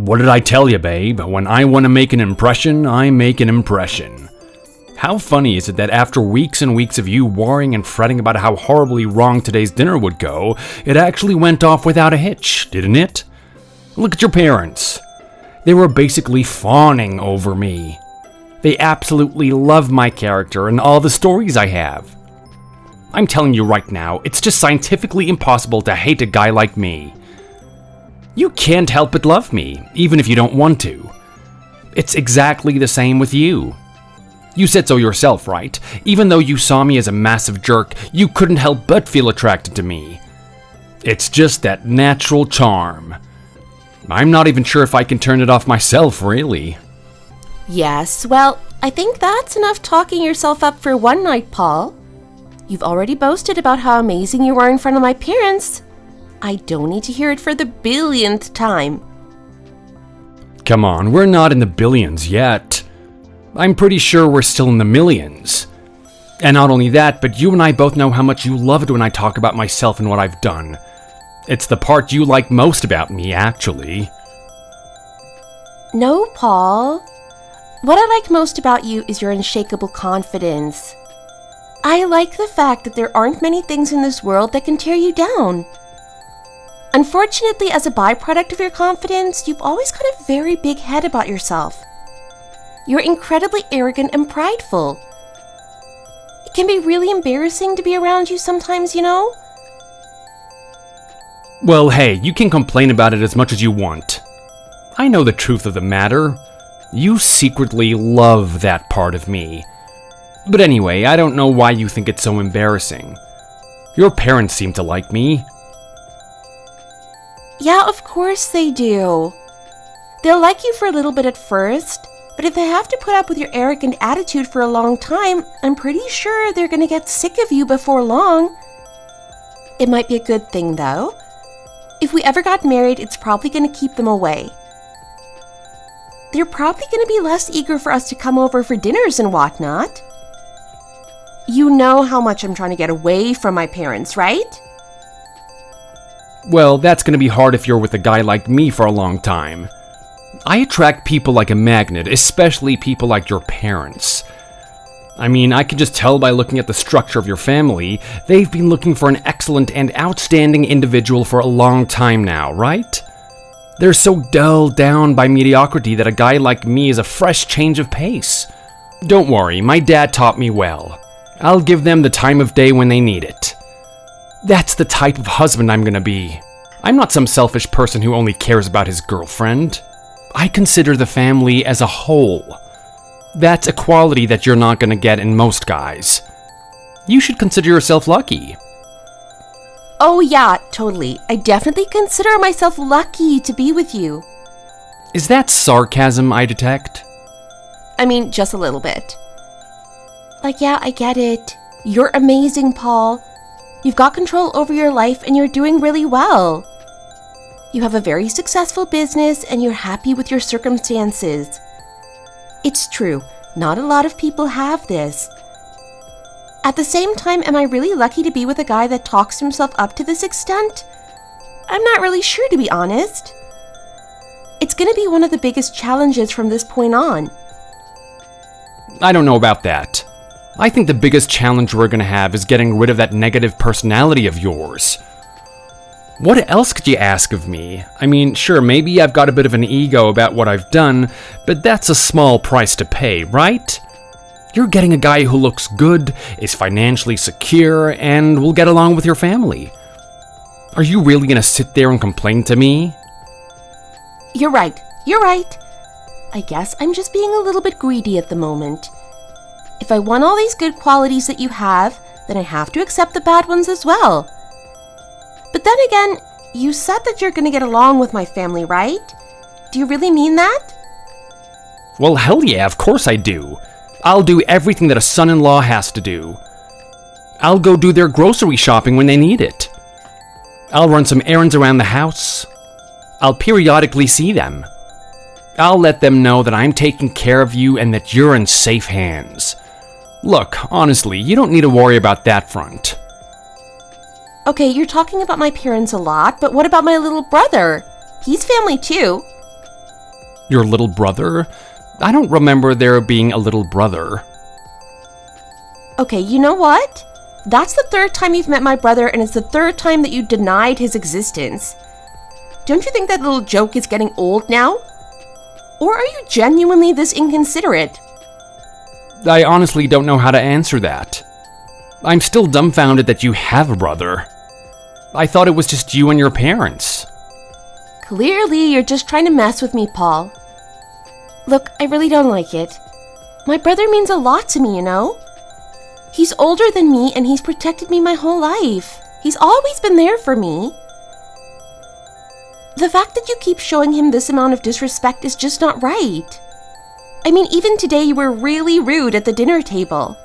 What did I tell you, babe? When I want to make an impression, I make an impression. How funny is it that after weeks and weeks of you worrying and fretting about how horribly wrong today's dinner would go, it actually went off without a hitch, didn't it? Look at your parents. They were basically fawning over me. They absolutely love my character and all the stories I have. I'm telling you right now, it's just scientifically impossible to hate a guy like me. You can't help but love me, even if you don't want to. It's exactly the same with you. You said so yourself, right? Even though you saw me as a massive jerk, you couldn't help but feel attracted to me. It's just that natural charm. I'm not even sure if I can turn it off myself, really. Yes, well, I think that's enough talking yourself up for one night, Paul. You've already boasted about how amazing you are in front of my parents. I don't need to hear it for the billionth time. Come on, we're not in the billions yet. I'm pretty sure we're still in the millions. And not only that, but you and I both know how much you love it when I talk about myself and what I've done. It's the part you like most about me, actually. No, Paul. What I like most about you is your unshakable confidence. I like the fact that there aren't many things in this world that can tear you down. Unfortunately, as a byproduct of your confidence, you've always got a very big head about yourself. You're incredibly arrogant and prideful. It can be really embarrassing to be around you sometimes, you know? Well, hey, you can complain about it as much as you want. I know the truth of the matter. You secretly love that part of me. But anyway, I don't know why you think it's so embarrassing. Your parents seem to like me. Yeah, of course they do. They'll like you for a little bit at first, but if they have to put up with your arrogant attitude for a long time, I'm pretty sure they're gonna get sick of you before long. It might be a good thing, though. If we ever got married, it's probably gonna keep them away. They're probably gonna be less eager for us to come over for dinners and whatnot. You know how much I'm trying to get away from my parents, right? Well, that's gonna be hard if you're with a guy like me for a long time. I attract people like a magnet, especially people like your parents. I mean, I can just tell by looking at the structure of your family, they've been looking for an excellent and outstanding individual for a long time now, right? They're so dulled down by mediocrity that a guy like me is a fresh change of pace. Don't worry, my dad taught me well. I'll give them the time of day when they need it. That's the type of husband I'm gonna be. I'm not some selfish person who only cares about his girlfriend. I consider the family as a whole. That's a quality that you're not gonna get in most guys. You should consider yourself lucky. Oh yeah, totally. I definitely consider myself lucky to be with you. Is that sarcasm I detect? I mean, just a little bit. Like, yeah, I get it. You're amazing, Paul. You've got control over your life and you're doing really well. You have a very successful business and you're happy with your circumstances. It's true, not a lot of people have this. At the same time, am I really lucky to be with a guy that talks himself up to this extent? I'm not really sure, to be honest. It's going to be one of the biggest challenges from this point on. I don't know about that. I think the biggest challenge we're gonna have is getting rid of that negative personality of yours. What else could you ask of me? I mean, sure, maybe I've got a bit of an ego about what I've done, but that's a small price to pay, right? You're getting a guy who looks good, is financially secure, and will get along with your family. Are you really gonna sit there and complain to me? You're right. I guess I'm just being a little bit greedy at the moment. If I want all these good qualities that you have, then I have to accept the bad ones as well. But then again, you said that you're going to get along with my family, right? Do you really mean that? Well, hell yeah, of course I do. I'll do everything that a son-in-law has to do. I'll go do their grocery shopping when they need it. I'll run some errands around the house. I'll periodically see them. I'll let them know that I'm taking care of you and that you're in safe hands. Look, honestly, you don't need to worry about that front. Okay, you're talking about my parents a lot, but what about my little brother? He's family too. Your little brother? I don't remember there being a little brother. Okay, you know what? That's the third time you've met my brother, and it's the third time that you denied his existence. Don't you think that little joke is getting old now? Or are you genuinely this inconsiderate? I honestly don't know how to answer that. I'm still dumbfounded that you have a brother. I thought it was just you and your parents. Clearly, you're just trying to mess with me, Paul. Look, I really don't like it. My brother means a lot to me, you know? He's older than me and he's protected me my whole life. He's always been there for me. The fact that you keep showing him this amount of disrespect is just not right. I mean, even today you were really rude at the dinner table.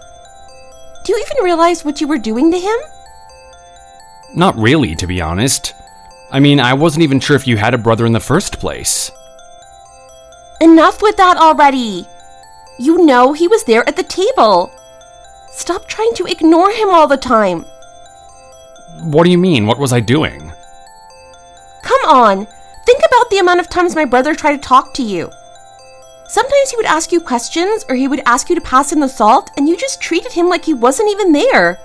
Do you even realize what you were doing to him? Not really, to be honest. I mean, I wasn't even sure if you had a brother in the first place. Enough with that already! You know he was there at the table. Stop trying to ignore him all the time. What do you mean? What was I doing? Come on! Think about the amount of times my brother tried to talk to you. Sometimes he would ask you questions, or he would ask you to pass him the salt, and you just treated him like he wasn't even there.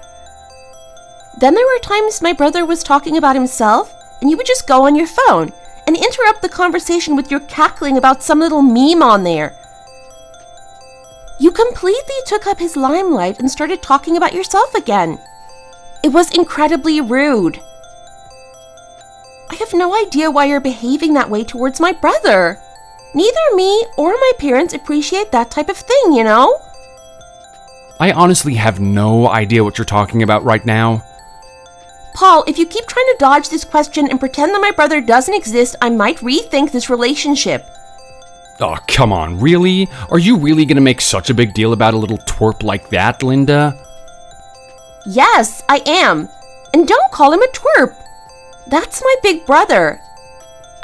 Then there were times my brother was talking about himself, and you would just go on your phone and interrupt the conversation with your cackling about some little meme on there. You completely took up his limelight and started talking about yourself again. It was incredibly rude. I have no idea why you're behaving that way towards my brother. Neither me or my parents appreciate that type of thing, you know? I honestly have no idea what you're talking about right now. Paul, if you keep trying to dodge this question and pretend that my brother doesn't exist, I might rethink this relationship. Oh, come on, really? Are you really gonna make such a big deal about a little twerp like that, Linda? Yes, I am. And don't call him a twerp. That's my big brother.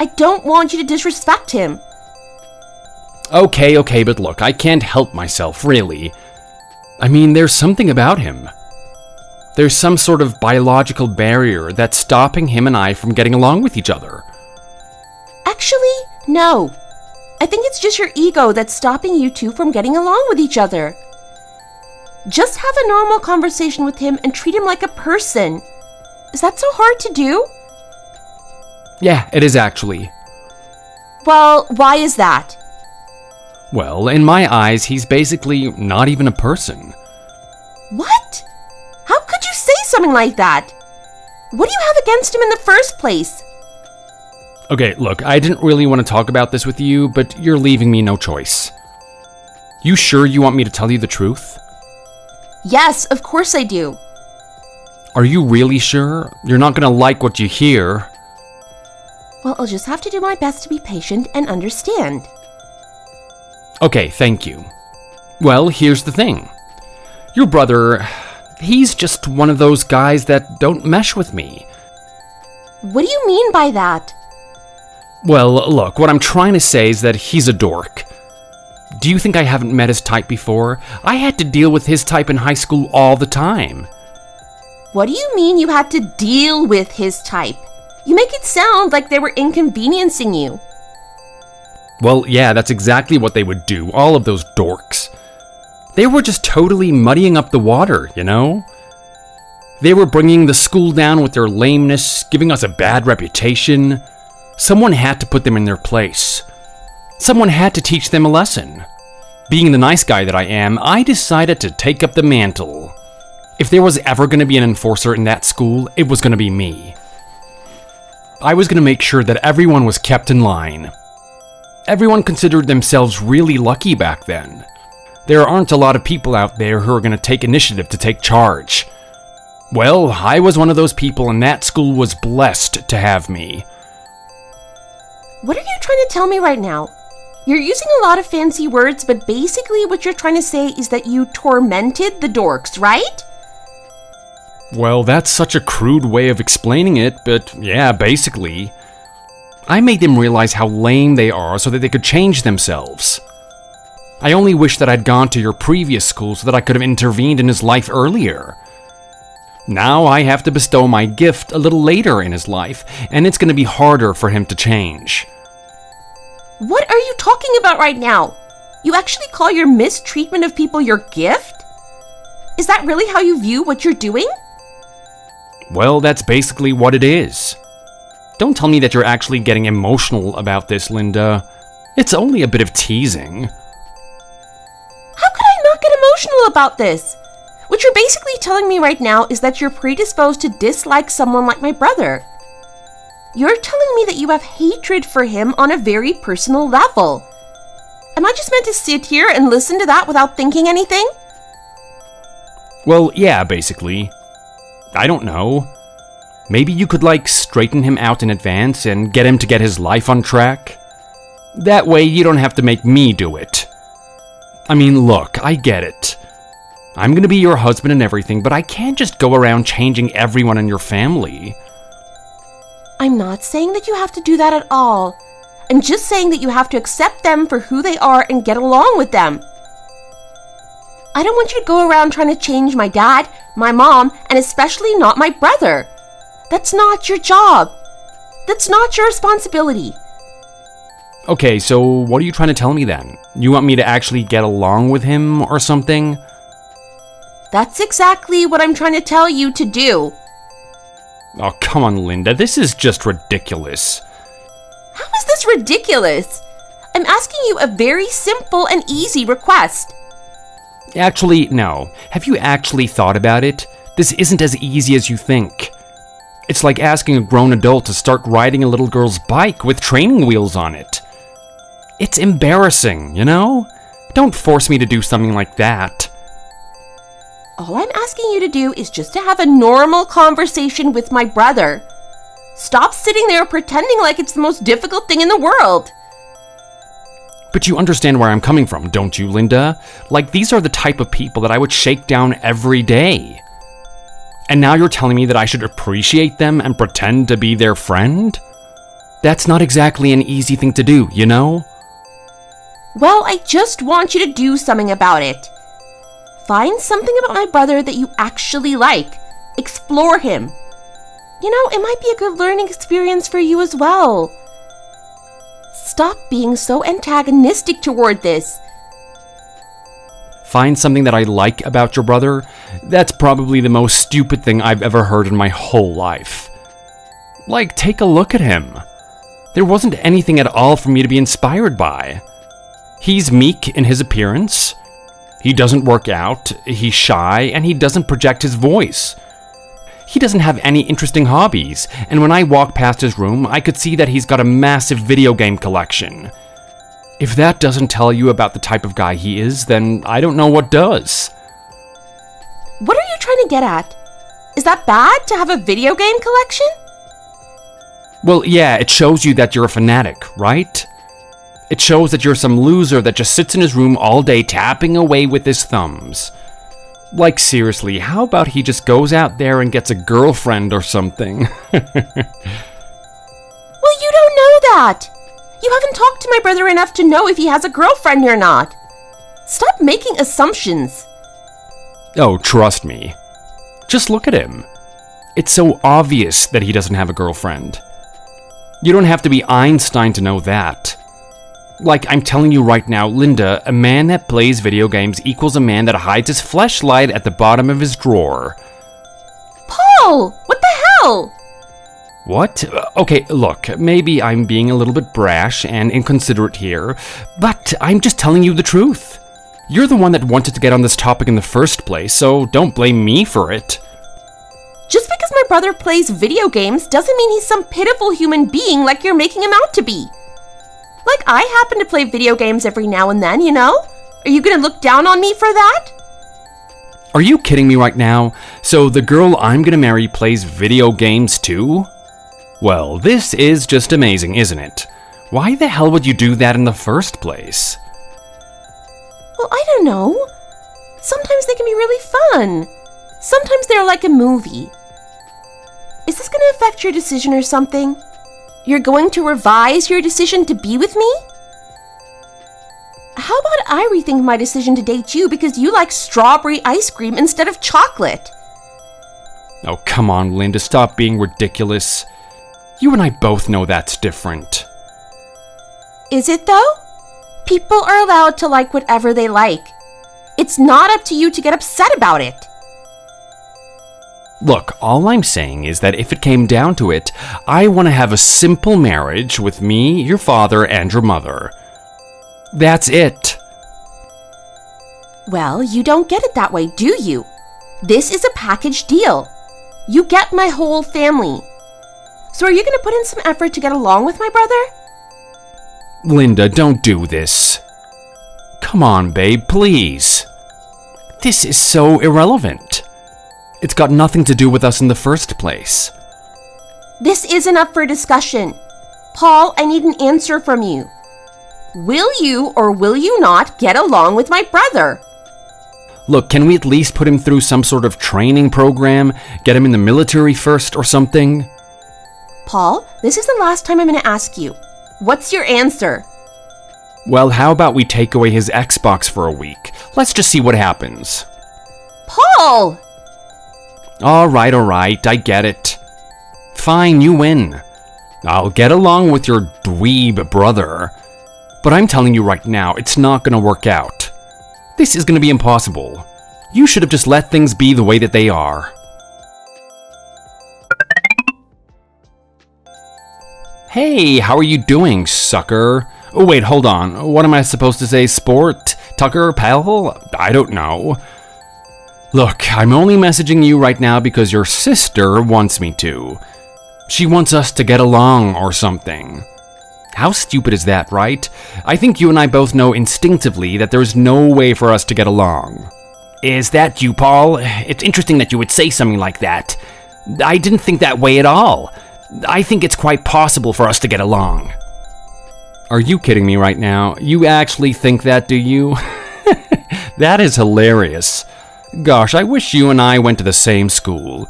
I don't want you to disrespect him. Okay, but look, I can't help myself, really. I mean, there's something about him. There's some sort of biological barrier that's stopping him and I from getting along with each other. Actually, no. I think it's just your ego that's stopping you two from getting along with each other. Just have a normal conversation with him and treat him like a person. Is that so hard to do? Yeah, it is actually. Well, why is that? Well, in my eyes, he's basically not even a person. What? How could you say something like that? What do you have against him in the first place? Okay, look, I didn't really want to talk about this with you, but you're leaving me no choice. You sure you want me to tell you the truth? Yes, of course I do. Are you really sure? You're not gonna like what you hear. Well, I'll just have to do my best to be patient and understand. Okay, thank you. Well, here's the thing. Your brother, he's just one of those guys that don't mesh with me. What do you mean by that? Well, look, what I'm trying to say is that he's a dork. Do you think I haven't met his type before? I had to deal with his type in high school all the time. What do you mean you had to deal with his type? You make it sound like they were inconveniencing you. Well, yeah, that's exactly what they would do, all of those dorks. They were just totally muddying up the water, you know? They were bringing the school down with their lameness, giving us a bad reputation. Someone had to put them in their place. Someone had to teach them a lesson. Being the nice guy that I am, I decided to take up the mantle. If there was ever going to be an enforcer in that school, it was going to be me. I was going to make sure that everyone was kept in line. Everyone considered themselves really lucky back then. There aren't a lot of people out there who are going to take initiative to take charge. Well, I was one of those people, and that school was blessed to have me. What are you trying to tell me right now? You're using a lot of fancy words, but basically what you're trying to say is that you tormented the dorks, right? Well, that's such a crude way of explaining it, but yeah, basically. I made them realize how lame they are so that they could change themselves. I only wish that I'd gone to your previous school so that I could have intervened in his life earlier. Now I have to bestow my gift a little later in his life, and it's going to be harder for him to change. What are you talking about right now? You actually call your mistreatment of people your gift? Is that really how you view what you're doing? Well, that's basically what it is. Don't tell me that you're actually getting emotional about this, Linda. It's only a bit of teasing. How could I not get emotional about this? What you're basically telling me right now is that you're predisposed to dislike someone like my brother. You're telling me that you have hatred for him on a very personal level. Am I just meant to sit here and listen to that without thinking anything? Well, yeah, basically. I don't know. Maybe you could, straighten him out in advance and get him to get his life on track? That way you don't have to make me do it. I mean, look, I get it. I'm gonna be your husband and everything, but I can't just go around changing everyone in your family. I'm not saying that you have to do that at all. I'm just saying that you have to accept them for who they are and get along with them. I don't want you to go around trying to change my dad, my mom, and especially not my brother. That's not your job. That's not your responsibility. Okay, so what are you trying to tell me then? You want me to actually get along with him or something? That's exactly what I'm trying to tell you to do. Oh, come on, Linda. This is just ridiculous. How is this ridiculous? I'm asking you a very simple and easy request. Actually, no. Have you actually thought about it? This isn't as easy as you think. It's like asking a grown adult to start riding a little girl's bike with training wheels on it. It's embarrassing, you know? Don't force me to do something like that. All I'm asking you to do is just to have a normal conversation with my brother. Stop sitting there pretending like it's the most difficult thing in the world. But you understand where I'm coming from, don't you, Linda? These are the type of people that I would shake down every day. And now you're telling me that I should appreciate them and pretend to be their friend? That's not exactly an easy thing to do, you know? Well, I just want you to do something about it. Find something about my brother that you actually like. Explore him. You know, it might be a good learning experience for you as well. Stop being so antagonistic toward this. Find something that I like about your brother? That's probably the most stupid thing I've ever heard in my whole life. Take a look at him. There wasn't anything at all for me to be inspired by. He's meek in his appearance. He doesn't work out, he's shy, and he doesn't project his voice. He doesn't have any interesting hobbies, and when I walked past his room, I could see that he's got a massive video game collection. If that doesn't tell you about the type of guy he is, then I don't know what does. What are you trying to get at? Is that bad to have a video game collection? Well, yeah, it shows you that you're a fanatic, right? It shows that you're some loser that just sits in his room all day tapping away with his thumbs. Seriously, how about he just goes out there and gets a girlfriend or something? Well, you don't know that. You haven't talked to my brother enough to know if he has a girlfriend or not. Stop making assumptions. Oh, trust me. Just look at him. It's so obvious that he doesn't have a girlfriend. You don't have to be Einstein to know that. I'm telling you right now, Linda, a man that plays video games equals a man that hides his fleshlight at the bottom of his drawer. Paul! What the hell? What? Okay, look, maybe I'm being a little bit brash and inconsiderate here, but I'm just telling you the truth. You're the one that wanted to get on this topic in the first place, so don't blame me for it. Just because my brother plays video games doesn't mean he's some pitiful human being like you're making him out to be. I happen to play video games every now and then, you know? Are you gonna look down on me for that? Are you kidding me right now? So the girl I'm gonna marry plays video games too? Well, this is just amazing, isn't it? Why the hell would you do that in the first place? Well, I don't know. Sometimes they can be really fun. Sometimes they're like a movie. Is this gonna affect your decision or something? You're going to revise your decision to be with me? How about I rethink my decision to date you because you like strawberry ice cream instead of chocolate? Oh, come on, Linda, stop being ridiculous. You and I both know that's different. Is it though? People are allowed to like whatever they like. It's not up to you to get upset about it. Look, all I'm saying is that if it came down to it, I want to have a simple marriage with me, your father, and your mother. That's it. Well, you don't get it that way, do you? This is a package deal. You get my whole family. So are you going to put in some effort to get along with my brother? Linda, don't do this. Come on, babe, please. This is so irrelevant. It's got nothing to do with us in the first place. This isn't up for discussion. Paul, I need an answer from you. Will you or will you not get along with my brother? Look, can we at least put him through some sort of training program? Get him in the military first or something? Paul, this is the last time I'm going to ask you. What's your answer? Well, how about we take away his Xbox for a week? Let's just see what happens. Paul! All right, I get it. Fine, you win. I'll get along with your dweeb brother. But I'm telling you right now, it's not gonna work out. This is gonna be impossible. You should have just let things be the way that they are. Hey, how are you doing, sucker? Oh, wait, hold on. What am I supposed to say? Sport? Tucker? Pal? I don't know. Look, I'm only messaging you right now because your sister wants me to. She wants us to get along or something. How stupid is that, right? I think you and I both know instinctively that there's no way for us to get along. Is that you, Paul? It's interesting that you would say something like that. I didn't think that way at all. I think it's quite possible for us to get along. Are you kidding me right now? You actually think that, do you? That is hilarious. Gosh, I wish you and I went to the same school.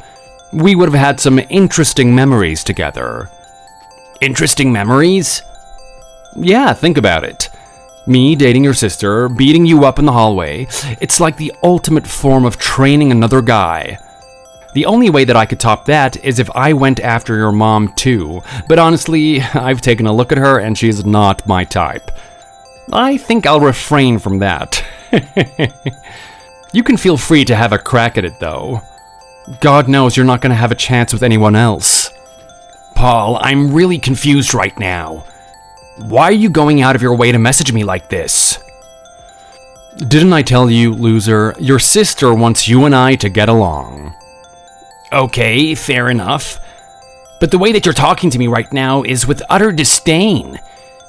We would have had some interesting memories together. Interesting memories? Yeah, think about it. Me dating your sister, beating you up in the hallway. It's like the ultimate form of training another guy. The only way that I could top that is if I went after your mom too, but honestly, I've taken a look at her and she's not my type. I think I'll refrain from that. You can feel free to have a crack at it though. God knows you're not going to have a chance with anyone else. Paul, I'm really confused right now. Why are you going out of your way to message me like this? Didn't I tell you, loser, your sister wants you and I to get along. Okay, fair enough. But the way that you're talking to me right now is with utter disdain.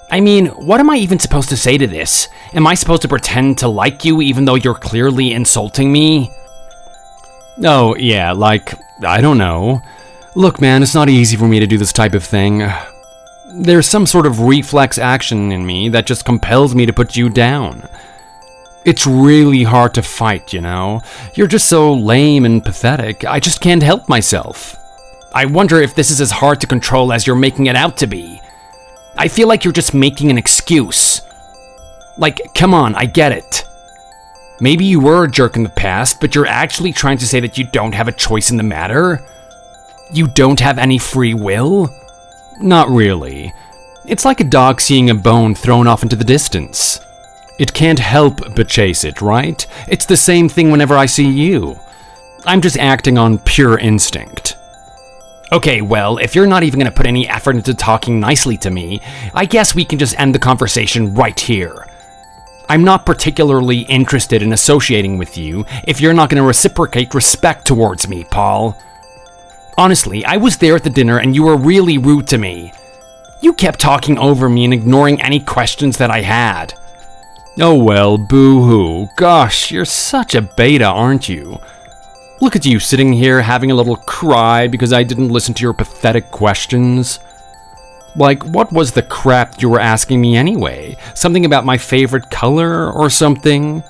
I mean, what am I even supposed to say to this? Am I supposed to pretend to like you even though you're clearly insulting me? Oh, yeah, like, I don't know. Look, man, it's not easy for me to do this type of thing. There's some sort of reflex action in me that just compels me to put you down. It's really hard to fight, you know? You're just so lame and pathetic, I just can't help myself. I wonder if this is as hard to control as you're making it out to be. I feel like you're just making an excuse. Like, come on, I get it. Maybe you were a jerk in the past, but you're actually trying to say that you don't have a choice in the matter? You don't have any free will? Not really. It's like a dog seeing a bone thrown off into the distance. It can't help but chase it, right? It's the same thing whenever I see you. I'm just acting on pure instinct. Okay, well, if you're not even going to put any effort into talking nicely to me, I guess we can just end the conversation right here. I'm not particularly interested in associating with you if you're not going to reciprocate respect towards me, Paul. Honestly, I was there at the dinner and you were really rude to me. You kept talking over me and ignoring any questions that I had. Oh well, boo-hoo. Gosh, you're such a beta, aren't you? Look at you sitting here having a little cry because I didn't listen to your pathetic questions. Like, what was the crap you were asking me anyway? Something about my favorite color or something?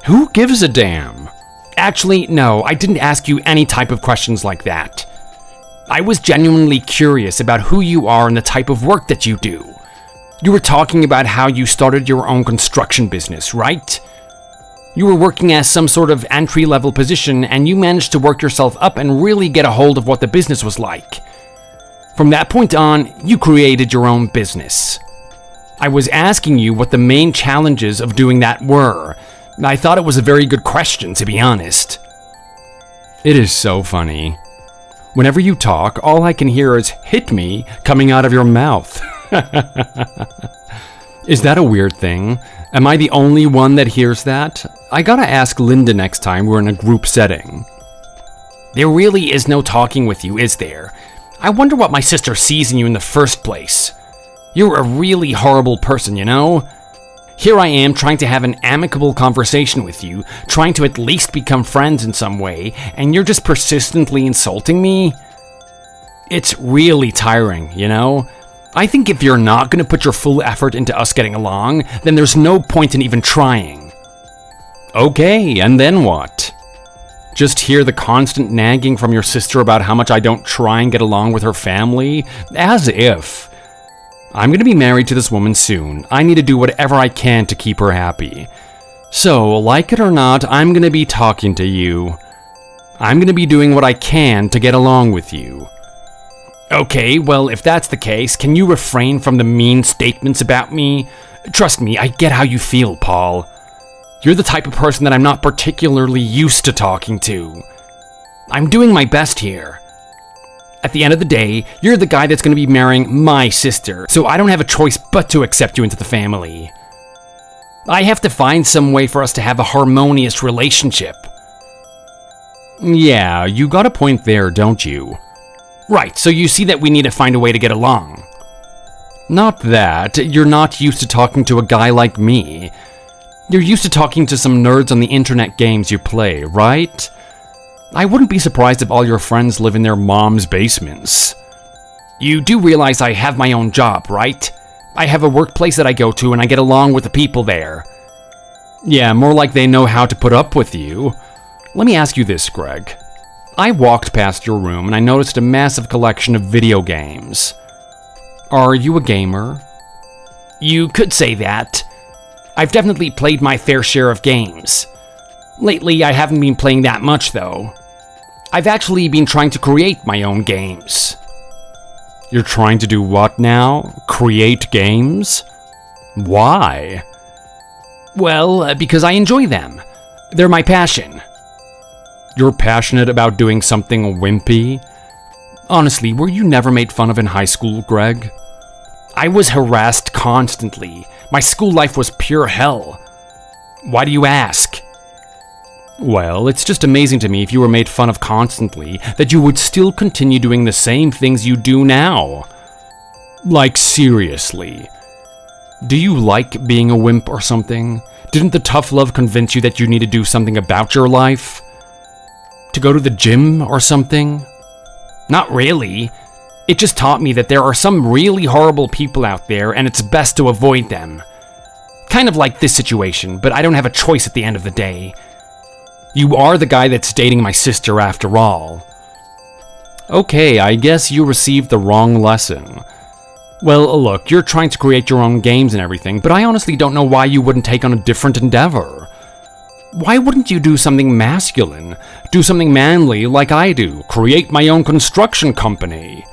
Who gives a damn? Actually, no, I didn't ask you any type of questions like that. I was genuinely curious about who you are and the type of work that you do. You were talking about how you started your own construction business, right? You were working as some sort of entry-level position and you managed to work yourself up and really get a hold of what the business was like. From that point on, you created your own business. I was asking you what the main challenges of doing that were. I thought it was a very good question, to be honest. It is so funny. Whenever you talk, all I can hear is "hit me" coming out of your mouth. Is that a weird thing? Am I the only one that hears that? I gotta ask Linda next time we're in a group setting. There really is no talking with you, is there? I wonder what my sister sees in you in the first place. You're a really horrible person, you know? Here I am trying to have an amicable conversation with you, trying to at least become friends in some way, and you're just persistently insulting me? It's really tiring, you know? I think if you're not going to put your full effort into us getting along, then there's no point in even trying. Okay, and then what? Just hear the constant nagging from your sister about how much I don't try and get along with her family? As if. I'm going to be married to this woman soon. I need to do whatever I can to keep her happy. So, like it or not, I'm going to be talking to you. I'm going to be doing what I can to get along with you. Okay, well, if that's the case, can you refrain from the mean statements about me? Trust me, I get how you feel, Paul. You're the type of person that I'm not particularly used to talking to. I'm doing my best here. At the end of the day, you're the guy that's going to be marrying my sister, so I don't have a choice but to accept you into the family. I have to find some way for us to have a harmonious relationship. Yeah, you got a point there, don't you? Right, so you see that we need to find a way to get along. Not that. You're not used to talking to a guy like me. You're used to talking to some nerds on the internet games you play, right? I wouldn't be surprised if all your friends live in their mom's basements. You do realize I have my own job, right? I have a workplace that I go to and I get along with the people there. Yeah, more like they know how to put up with you. Let me ask you this, Greg. I walked past your room and I noticed a massive collection of video games. Are you a gamer? You could say that. I've definitely played my fair share of games. Lately, I haven't been playing that much, though. I've actually been trying to create my own games. You're trying to do what now? Create games? Why? Well, because I enjoy them. They're my passion. You're passionate about doing something wimpy? Honestly, were you never made fun of in high school, Greg? I was harassed constantly. My school life was pure hell. Why do you ask? Well, it's just amazing to me if you were made fun of constantly, that you would still continue doing the same things you do now. Like, seriously. Do you like being a wimp or something? Didn't the tough love convince you that you need to do something about your life? To go to the gym or something? Not really. It just taught me that there are some really horrible people out there and it's best to avoid them. Kind of like this situation, but I don't have a choice at the end of the day. You are the guy that's dating my sister after all. Okay, I guess you received the wrong lesson. Well, look, you're trying to create your own games and everything, but I honestly don't know why you wouldn't take on a different endeavor. Why wouldn't you do something masculine? Do something manly like I do? Create my own construction company?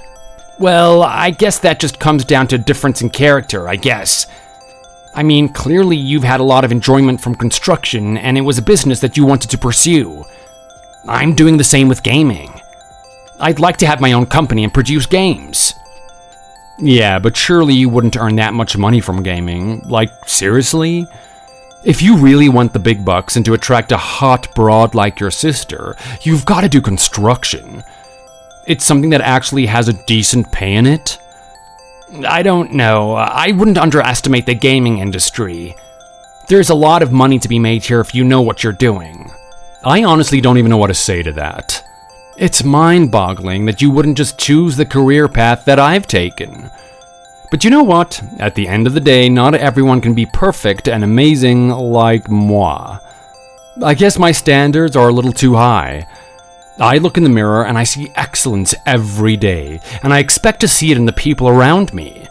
Well, I guess that just comes down to difference in character, I guess. I mean, clearly you've had a lot of enjoyment from construction, and it was a business that you wanted to pursue. I'm doing the same with gaming. I'd like to have my own company and produce games. Yeah, but surely you wouldn't earn that much money from gaming. Like, seriously? If you really want the big bucks and to attract a hot broad like your sister, you've got to do construction. It's something that actually has a decent pay in it. I don't know. I wouldn't underestimate the gaming industry. There's a lot of money to be made here if you know what you're doing. I honestly don't even know what to say to that. It's mind-boggling that you wouldn't just choose the career path that I've taken. But you know what? At the end of the day, not everyone can be perfect and amazing like moi. I guess my standards are a little too high. I look in the mirror and I see excellence every day, and I expect to see it in the people around me.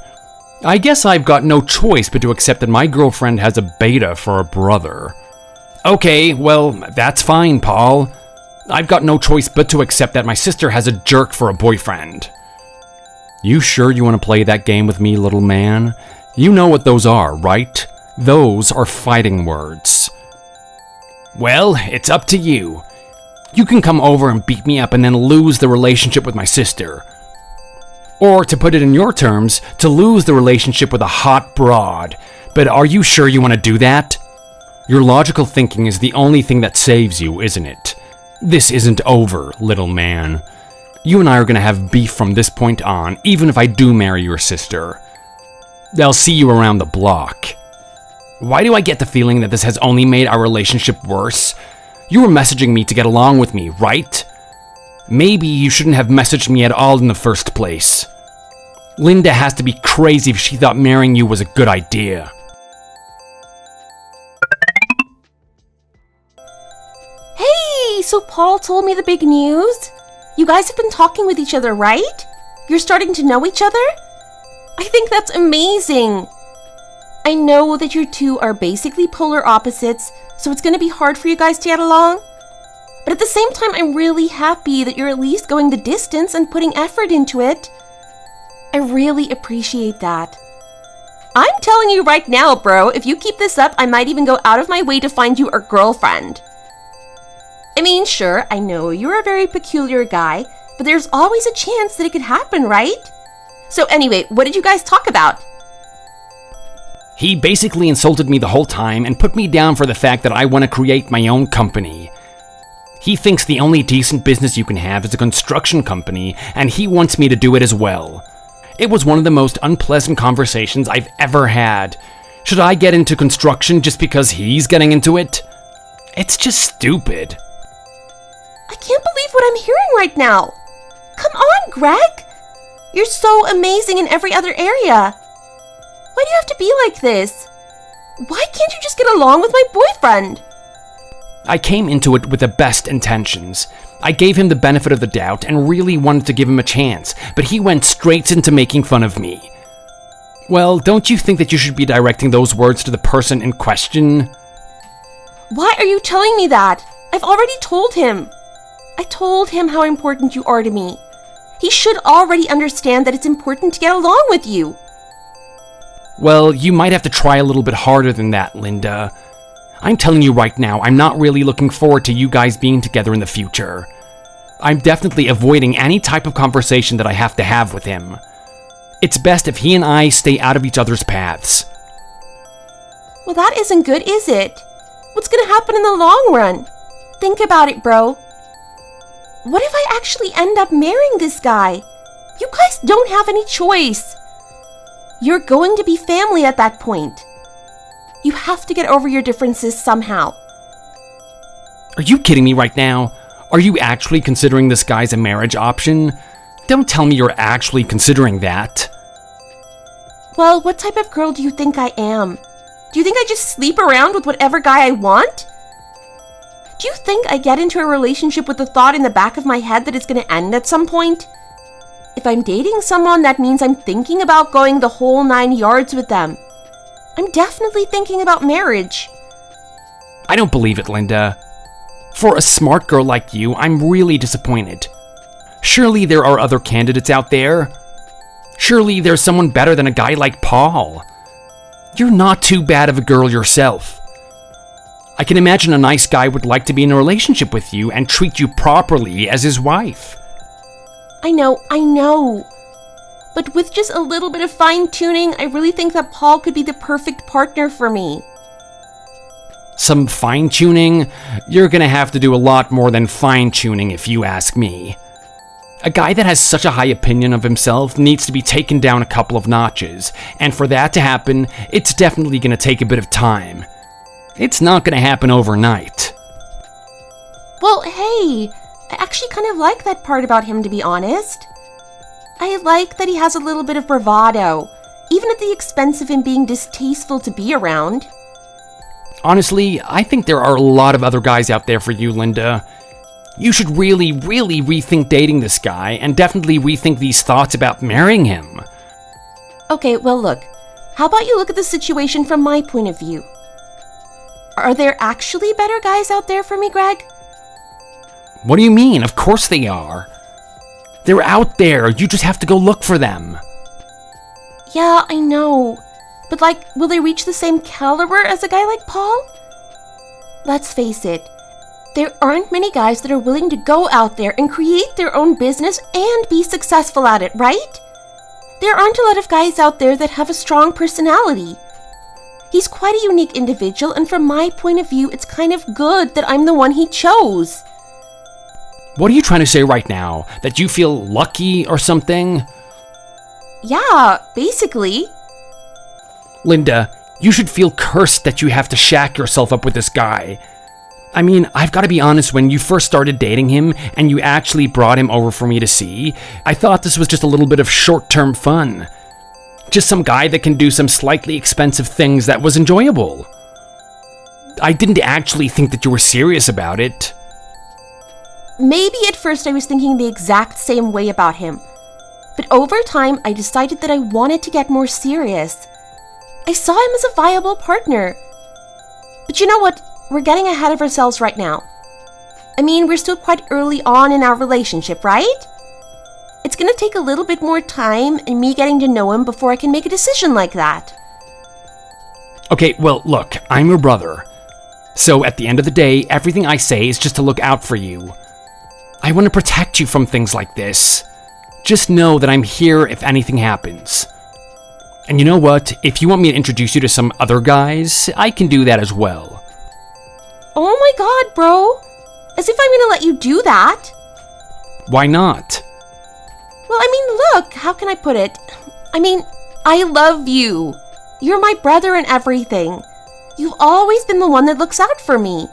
I guess I've got no choice but to accept that my girlfriend has a beta for a brother. Okay, well, that's fine, Paul. I've got no choice but to accept that my sister has a jerk for a boyfriend. You sure you want to play that game with me, little man? You know what those are, right? Those are fighting words. Well, it's up to you. You can come over and beat me up and then lose the relationship with my sister. Or, to put it in your terms, to lose the relationship with a hot broad. But are you sure you want to do that? Your logical thinking is the only thing that saves you, isn't it? This isn't over, little man. You and I are going to have beef from this point on, even if I do marry your sister. I'll see you around the block. Why do I get the feeling that this has only made our relationship worse? You were messaging me to get along with me, right? Maybe you shouldn't have messaged me at all in the first place. Linda has to be crazy if she thought marrying you was a good idea. Hey, so Paul told me the big news? You guys have been talking with each other, right? You're starting to know each other? I think that's amazing. I know that you two are basically polar opposites, so it's going to be hard for you guys to get along. But at the same time, I'm really happy that you're at least going the distance and putting effort into it. I really appreciate that. I'm telling you right now, bro, if you keep this up, I might even go out of my way to find you a girlfriend. I mean, sure, I know you're a very peculiar guy, but there's always a chance that it could happen, right? So anyway, what did you guys talk about? He basically insulted me the whole time and put me down for the fact that I want to create my own company. He thinks the only decent business you can have is a construction company, and he wants me to do it as well. It was one of the most unpleasant conversations I've ever had. Should I get into construction just because he's getting into it? It's just stupid. I can't believe what I'm hearing right now. Come on, Greg. You're so amazing in every other area. Why do you have to be like this? Why can't you just get along with my boyfriend? I came into it with the best intentions. I gave him the benefit of the doubt and really wanted to give him a chance, but he went straight into making fun of me. Well, don't you think that you should be directing those words to the person in question? Why are you telling me that? I've already told him. I told him how important you are to me. He should already understand that it's important to get along with you. Well, you might have to try a little bit harder than that, Linda. I'm telling you right now, I'm not really looking forward to you guys being together in the future. I'm definitely avoiding any type of conversation that I have to have with him. It's best if he and I stay out of each other's paths. Well, that isn't good, is it? What's gonna happen in the long run? Think about it, bro. What if I actually end up marrying this guy? You guys don't have any choice. You're going to be family at that point. You have to get over your differences somehow. Are you kidding me right now? Are you actually considering this guy as a marriage option? Don't tell me you're actually considering that. Well, what type of girl do you think I am? Do you think I just sleep around with whatever guy I want? Do you think I get into a relationship with the thought in the back of my head that it's going to end at some point? If I'm dating someone, that means I'm thinking about going the whole 9 yards with them. I'm definitely thinking about marriage. I don't believe it, Linda. For a smart girl like you, I'm really disappointed. Surely there are other candidates out there. Surely there's someone better than a guy like Paul. You're not too bad of a girl yourself. I can imagine a nice guy would like to be in a relationship with you and treat you properly as his wife. I know. But with just a little bit of fine-tuning, I really think that Paul could be the perfect partner for me. Some fine-tuning? You're gonna have to do a lot more than fine-tuning if you ask me. A guy that has such a high opinion of himself needs to be taken down a couple of notches, and for that to happen, it's definitely gonna take a bit of time. It's not gonna happen overnight. Well, hey, I actually kind of like that part about him, to be honest. I like that he has a little bit of bravado, even at the expense of him being distasteful to be around. Honestly, I think there are a lot of other guys out there for you, Linda. You should really rethink dating this guy, and definitely rethink these thoughts about marrying him. Okay, well look, how about you look at the situation from my point of view? Are there actually better guys out there for me, Greg? What do you mean? Of course they are. They're out there, you just have to go look for them. Yeah, I know. But will they reach the same caliber as a guy like Paul? Let's face it, there aren't many guys that are willing to go out there and create their own business and be successful at it, right? There aren't a lot of guys out there that have a strong personality. He's quite a unique individual, and from my point of view, it's kind of good that I'm the one he chose. What are you trying to say right now? That you feel lucky or something? Yeah, basically. Linda, you should feel cursed that you have to shack yourself up with this guy. I mean, I've got to be honest, when you first started dating him and you actually brought him over for me to see, I thought this was just a little bit of short-term fun. Just some guy that can do some slightly expensive things that was enjoyable. I didn't actually think that you were serious about it. Maybe at first I was thinking the exact same way about him. But over time, I decided that I wanted to get more serious. I saw him as a viable partner. But you know what? We're getting ahead of ourselves right now. I mean, we're still quite early on in our relationship, right? It's gonna take a little bit more time and me getting to know him before I can make a decision like that. Okay, well, look, I'm your brother. So at the end of the day, everything I say is just to look out for you. I want to protect you from things like this. Just know that I'm here if anything happens. And you know what? If you want me to introduce you to some other guys, I can do that as well. Oh my god, bro. As if I'm gonna let you do that. Why not? Well, I mean, look, how can I put it? I mean, I love you. You're my brother and everything. You've always been the one that looks out for me.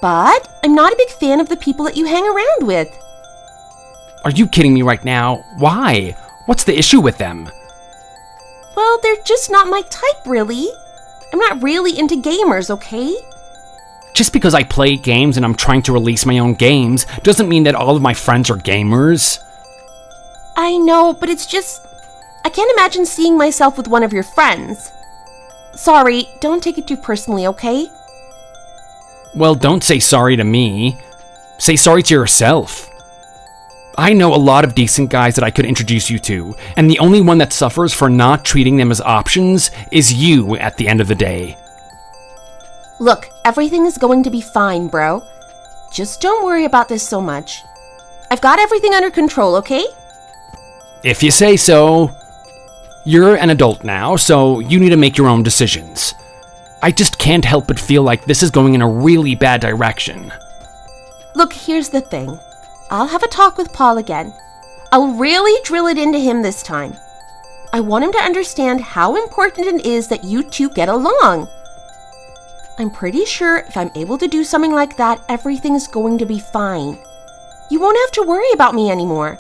But I'm not a big fan of the people that you hang around with. Are you kidding me right now? Why? What's the issue with them? Well, they're just not my type, really. I'm not really into gamers, okay? Just because I play games and I'm trying to release my own games doesn't mean that all of my friends are gamers. I know, but it's just... I can't imagine seeing myself with one of your friends. Sorry, don't take it too personally, okay? Well, don't say sorry to me. Say sorry to yourself. I know a lot of decent guys that I could introduce you to, and the only one that suffers for not treating them as options is you at the end of the day. Look, everything is going to be fine, bro. Just don't worry about this so much. I've got everything under control, okay? If you say so. You're an adult now, so you need to make your own decisions. I just can't help but feel like this is going in a really bad direction. Look, here's the thing. I'll have a talk with Paul again. I'll really drill it into him this time. I want him to understand how important it is that you two get along. I'm pretty sure if I'm able to do something like that, everything's going to be fine. You won't have to worry about me anymore.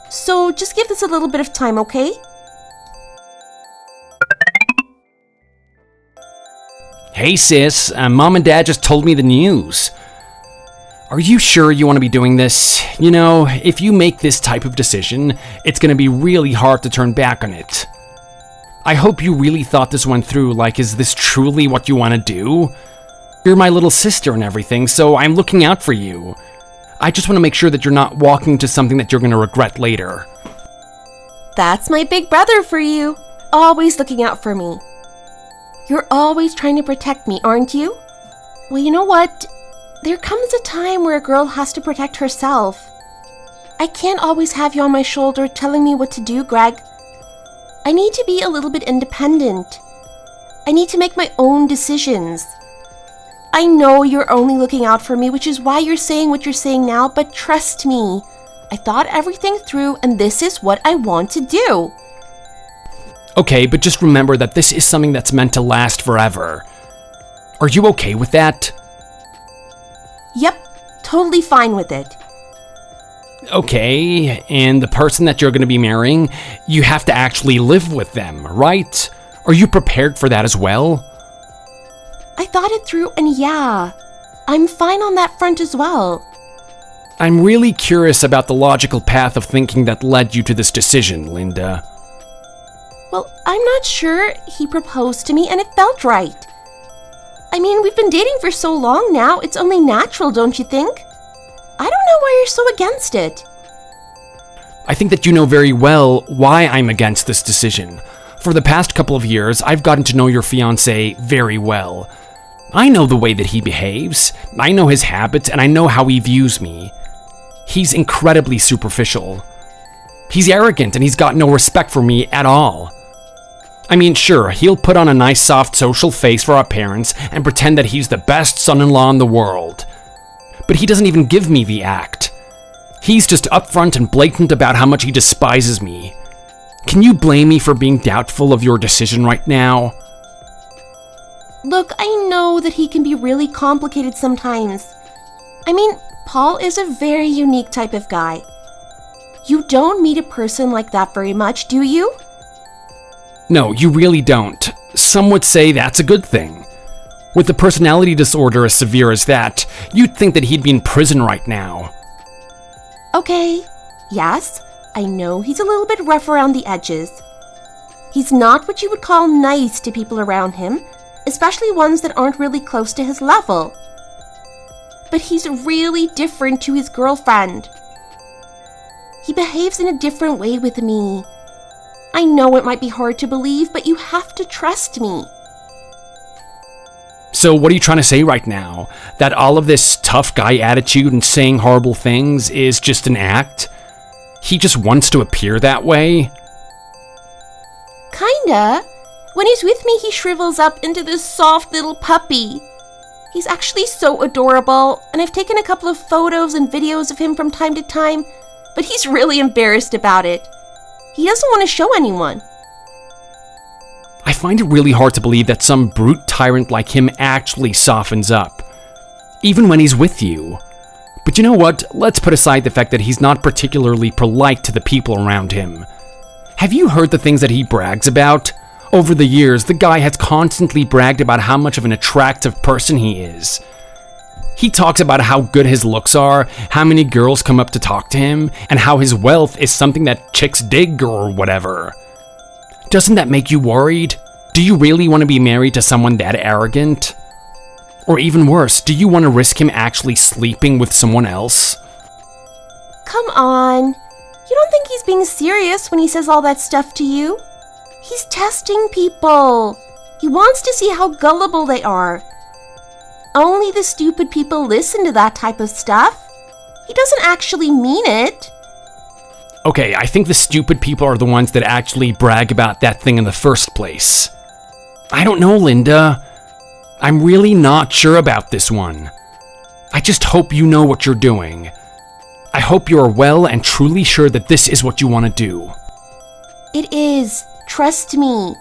So just give this a little bit of time, okay? Hey sis, Mom and Dad just told me the news. Are you sure you want to be doing this? You know, if you make this type of decision, it's going to be really hard to turn back on it. I hope you really thought this went through, like, is this truly what you want to do? You're my little sister and everything, so I'm looking out for you. I just want to make sure that you're not walking into something that you're going to regret later. That's my big brother for you. Always looking out for me. You're always trying to protect me, aren't you? Well, you know what? There comes a time where a girl has to protect herself. I can't always have you on my shoulder telling me what to do, Greg. I need to be a little bit independent. I need to make my own decisions. I know you're only looking out for me, which is why you're saying what you're saying now, but trust me. I thought everything through, and this is what I want to do. Okay, but just remember that this is something that's meant to last forever. Are you okay with that? Yep, totally fine with it. Okay, and the person that you're going to be marrying, you have to actually live with them, right? Are you prepared for that as well? I thought it through, and yeah, I'm fine on that front as well. I'm really curious about the logical path of thinking that led you to this decision, Linda. Well, I'm not sure. He proposed to me and it felt right. I mean, we've been dating for so long now, it's only natural, don't you think? I don't know why you're so against it. I think that you know very well why I'm against this decision. For the past couple of years, I've gotten to know your fiancé very well. I know the way that he behaves, I know his habits, and I know how he views me. He's incredibly superficial. He's arrogant and he's got no respect for me at all. I mean, sure, he'll put on a nice soft social face for our parents and pretend that he's the best son-in-law in the world. But he doesn't even give me the act. He's just upfront and blatant about how much he despises me. Can you blame me for being doubtful of your decision right now? Look, I know that he can be really complicated sometimes. I mean, Paul is a very unique type of guy. You don't meet a person like that very much, do you? No, you really don't. Some would say that's a good thing. With a personality disorder as severe as that, you'd think that he'd be in prison right now. Okay, yes, I know he's a little bit rough around the edges. He's not what you would call nice to people around him, especially ones that aren't really close to his level. But he's really different to his girlfriend. He behaves in a different way with me. I know it might be hard to believe, but you have to trust me. So what are you trying to say right now? That all of this tough guy attitude and saying horrible things is just an act? He just wants to appear that way? Kinda. When he's with me, he shrivels up into this soft little puppy. He's actually so adorable, and I've taken a couple of photos and videos of him from time to time, but he's really embarrassed about it. He doesn't want to show anyone. I find it really hard to believe that some brute tyrant like him actually softens up, even when he's with you. But you know what? Let's put aside the fact that he's not particularly polite to the people around him. Have you heard the things that he brags about? Over the years, the guy has constantly bragged about how much of an attractive person he is. He talks about how good his looks are, how many girls come up to talk to him, and how his wealth is something that chicks dig or whatever. Doesn't that make you worried? Do you really want to be married to someone that arrogant? Or even worse, do you want to risk him actually sleeping with someone else? Come on. You don't think he's being serious when he says all that stuff to you? He's testing people. He wants to see how gullible they are. Only the stupid people listen to that type of stuff. He doesn't actually mean it. Okay, I think the stupid people are the ones that actually brag about that thing in the first place. I don't know, Linda. I'm really not sure about this one. I just hope you know what you're doing. I hope you are well and truly sure that this is what you want to do. It is. Trust me.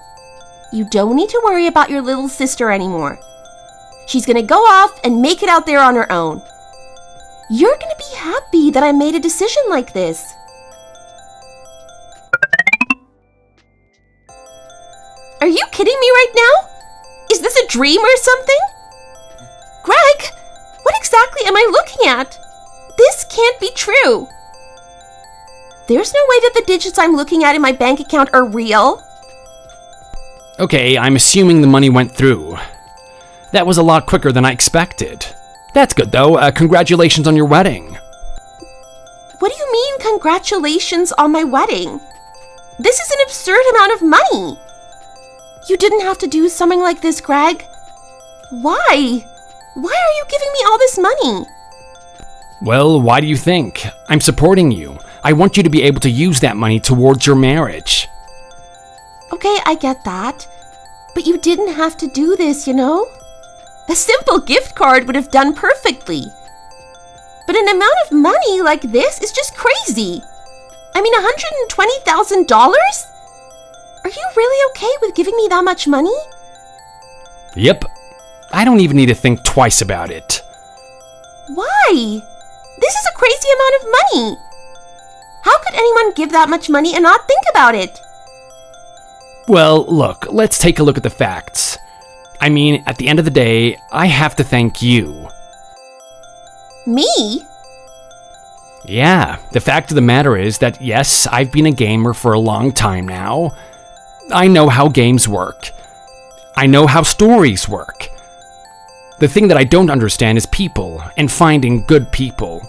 You don't need to worry about your little sister anymore. She's gonna go off and make it out there on her own. You're gonna be happy that I made a decision like this. Are you kidding me right now? Is this a dream or something? Greg, what exactly am I looking at? This can't be true. There's no way that the digits I'm looking at in my bank account are real. Okay, I'm assuming the money went through. That was a lot quicker than I expected. That's good though. Congratulations on your wedding. What do you mean, congratulations on my wedding? This is an absurd amount of money. You didn't have to do something like this, Greg. Why? Why are you giving me all this money? Well, why do you think? I'm supporting you. I want you to be able to use that money towards your marriage. Okay, I get that. But you didn't have to do this, you know? A simple gift card would have done perfectly. But an amount of money like this is just crazy. I mean, $120,000? Are you really okay with giving me that much money? Yep. I don't even need to think twice about it. Why? This is a crazy amount of money. How could anyone give that much money and not think about it? Well, look, let's take a look at the facts. I mean, at the end of the day, I have to thank you. Me? Yeah, the fact of the matter is that yes, I've been a gamer for a long time now. I know how games work. I know how stories work. The thing that I don't understand is people and finding good people.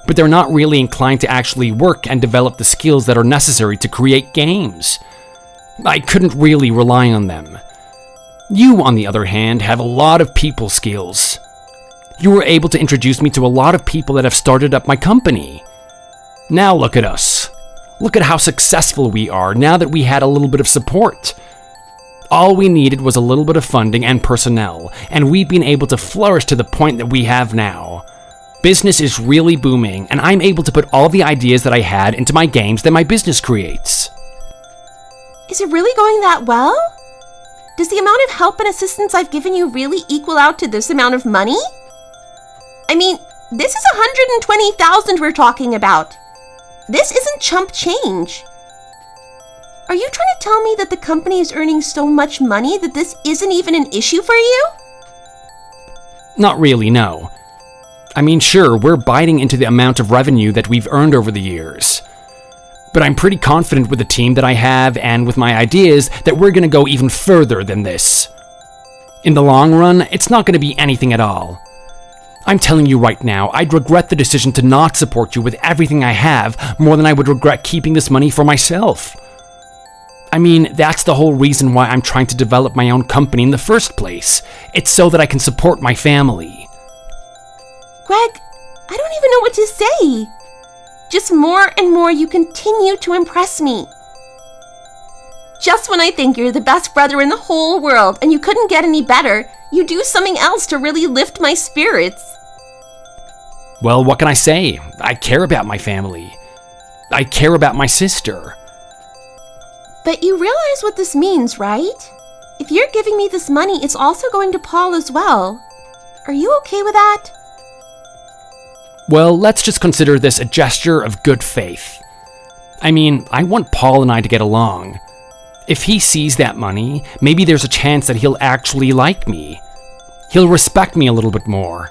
But they're not really inclined to actually work and develop the skills that are necessary to create games. I couldn't really rely on them. You, on the other hand, have a lot of people skills. You were able to introduce me to a lot of people that have started up my company. Now look at us. Look at how successful we are now that we had a little bit of support. All we needed was a little bit of funding and personnel, and we've been able to flourish to the point that we have now. Business is really booming, and I'm able to put all the ideas that I had into my games that my business creates. Is it really going that well? Does the amount of help and assistance I've given you really equal out to this amount of money? I mean, this is 120,000 we're talking about. This isn't chump change. Are you trying to tell me that the company is earning so much money that this isn't even an issue for you? Not really, no. I mean, sure, we're biting into the amount of revenue that we've earned over the years. But I'm pretty confident with the team that I have and with my ideas that we're going to go even further than this. In the long run, it's not going to be anything at all. I'm telling you right now, I'd regret the decision to not support you with everything I have more than I would regret keeping this money for myself. I mean, that's the whole reason why I'm trying to develop my own company in the first place. It's so that I can support my family. Greg, I don't even know what to say. Just more and more you continue to impress me. Just when I think you're the best brother in the whole world and you couldn't get any better, you do something else to really lift my spirits. Well, what can I say? I care about my family. I care about my sister. But you realize what this means, right? If you're giving me this money, it's also going to Paul as well. Are you okay with that? Well, let's just consider this a gesture of good faith. I mean, I want Paul and I to get along. If he sees that money, maybe there's a chance that he'll actually like me. He'll respect me a little bit more.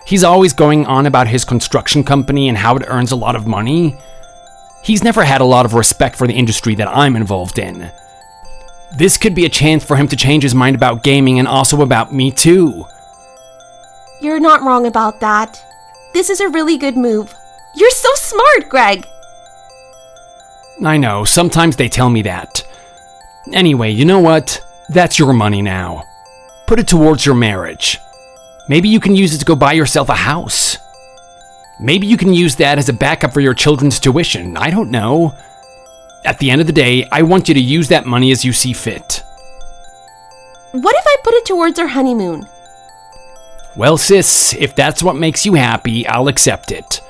He's always going on about his construction company and how it earns a lot of money. He's never had a lot of respect for the industry that I'm involved in. This could be a chance for him to change his mind about gaming and also about me too. You're not wrong about that. This is a really good move. You're so smart, Greg. I know, sometimes they tell me that. Anyway, you know what? That's your money now. Put it towards your marriage. Maybe you can use it to go buy yourself a house. Maybe you can use that as a backup for your children's tuition. I don't know. At the end of the day, I want you to use that money as you see fit. What if I put it towards our honeymoon? Well, sis, if that's what makes you happy, I'll accept it.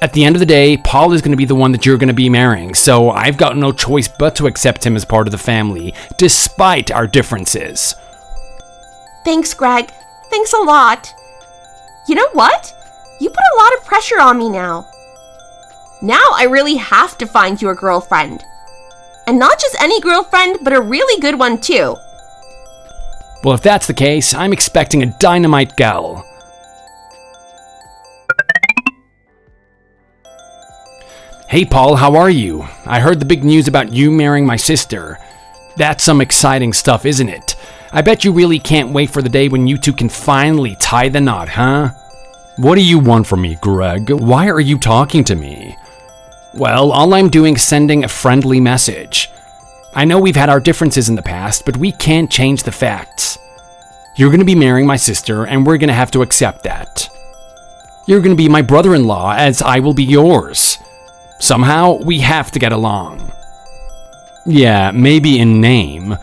At the end of the day, Paul is going to be the one that you're going to be marrying, so I've got no choice but to accept him as part of the family, despite our differences. Thanks, Greg. Thanks a lot. You know what? You put a lot of pressure on me now. Now I really have to find you a girlfriend. And not just any girlfriend, but a really good one too. Well, if that's the case, I'm expecting a dynamite gal. Hey Paul, how are you? I heard the big news about you marrying my sister. That's some exciting stuff, isn't it? I bet you really can't wait for the day when you two can finally tie the knot, huh? What do you want from me, Greg? Why are you talking to me? Well, all I'm doing is sending a friendly message. I know we've had our differences in the past, but we can't change the facts. You're going to be marrying my sister, and we're going to have to accept that. You're going to be my brother-in-law, as I will be yours. Somehow, we have to get along. Yeah, maybe in name.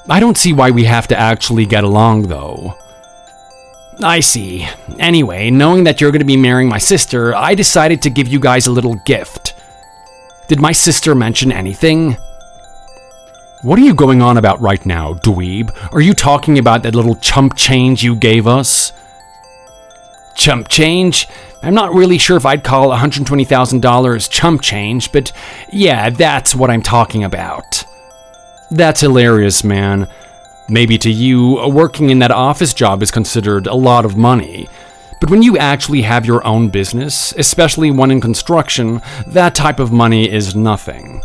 I don't see why we have to actually get along, though. I see. Anyway, knowing that you're going to be marrying my sister, I decided to give you guys a little gift. Did my sister mention anything? What are you going on about right now, dweeb? Are you talking about that little chump change you gave us? Chump change? I'm not really sure if I'd call $120,000 chump change, but yeah, that's what I'm talking about. That's hilarious, man. Maybe to you, working in that office job is considered a lot of money. But when you actually have your own business, especially one in construction, that type of money is nothing.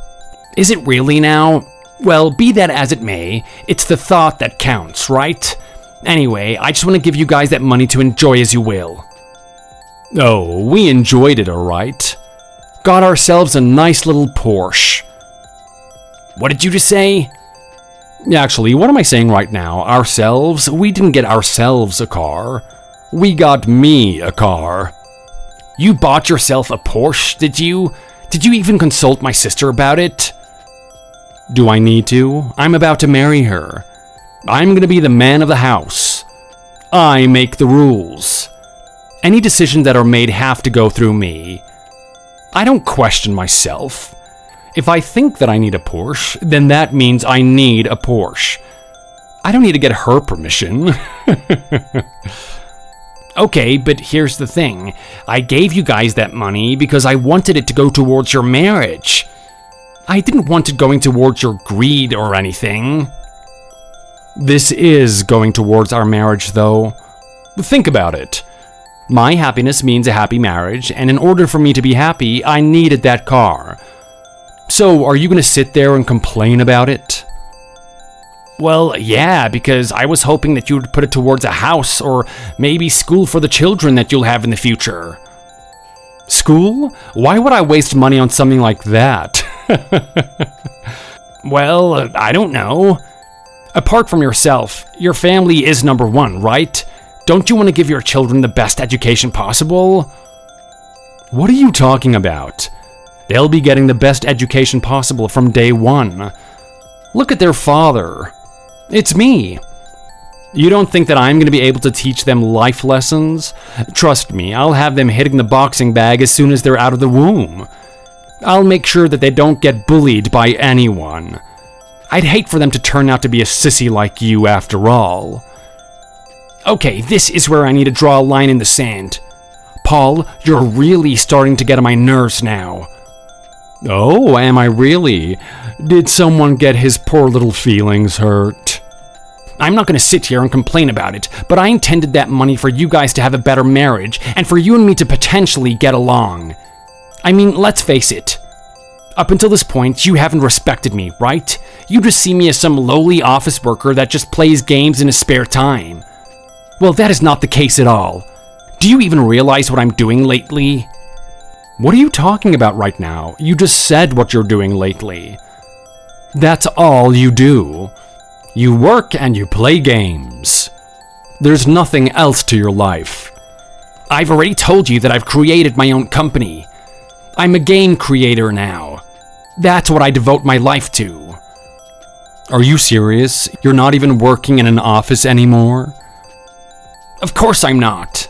Is it really now? Well, be that as it may, it's the thought that counts, right? Anyway, I just want to give you guys that money to enjoy as you will. Oh, we enjoyed it, alright. Got ourselves a nice little Porsche. What did you just say? Actually, what am I saying right now? Ourselves? We didn't get ourselves a car. We got me a car. You bought yourself a Porsche, did you? Did you even consult my sister about it? Do I need to? I'm about to marry her. I'm gonna be the man of the house. I make the rules. Any decisions that are made have to go through me. I don't question myself. If I think that I need a Porsche, then that means I need a Porsche. I don't need to get her permission. Okay, but here's the thing. I gave you guys that money because I wanted it to go towards your marriage. I didn't want it going towards your greed or anything. This is going towards our marriage, though. Think about it. My happiness means a happy marriage, and in order for me to be happy, I needed that car. So, are you going to sit there and complain about it? Well, yeah, because I was hoping that you would put it towards a house or maybe school for the children that you'll have in the future. School? Why would I waste money on something like that? Well, I don't know. Apart from yourself, your family is number one, right? Don't you want to give your children the best education possible? What are you talking about? They'll be getting the best education possible from day one. Look at their father. It's me. You don't think that I'm going to be able to teach them life lessons? Trust me, I'll have them hitting the boxing bag as soon as they're out of the womb. I'll make sure that they don't get bullied by anyone. I'd hate for them to turn out to be a sissy like you after all. Okay, this is where I need to draw a line in the sand. Paul, you're really starting to get on my nerves now. Oh, am I really? Did someone get his poor little feelings hurt? I'm not going to sit here and complain about it, but I intended that money for you guys to have a better marriage and for you and me to potentially get along. I mean, let's face it. Up until this point, you haven't respected me, right? You just see me as some lowly office worker that just plays games in his spare time. Well, that is not the case at all. Do you even realize what I'm doing lately? What are you talking about right now? You just said what you're doing lately. That's all you do. You work and you play games. There's nothing else to your life. I've already told you that I've created my own company. I'm a game creator now. That's what I devote my life to. Are you serious? You're not even working in an office anymore? Of course I'm not.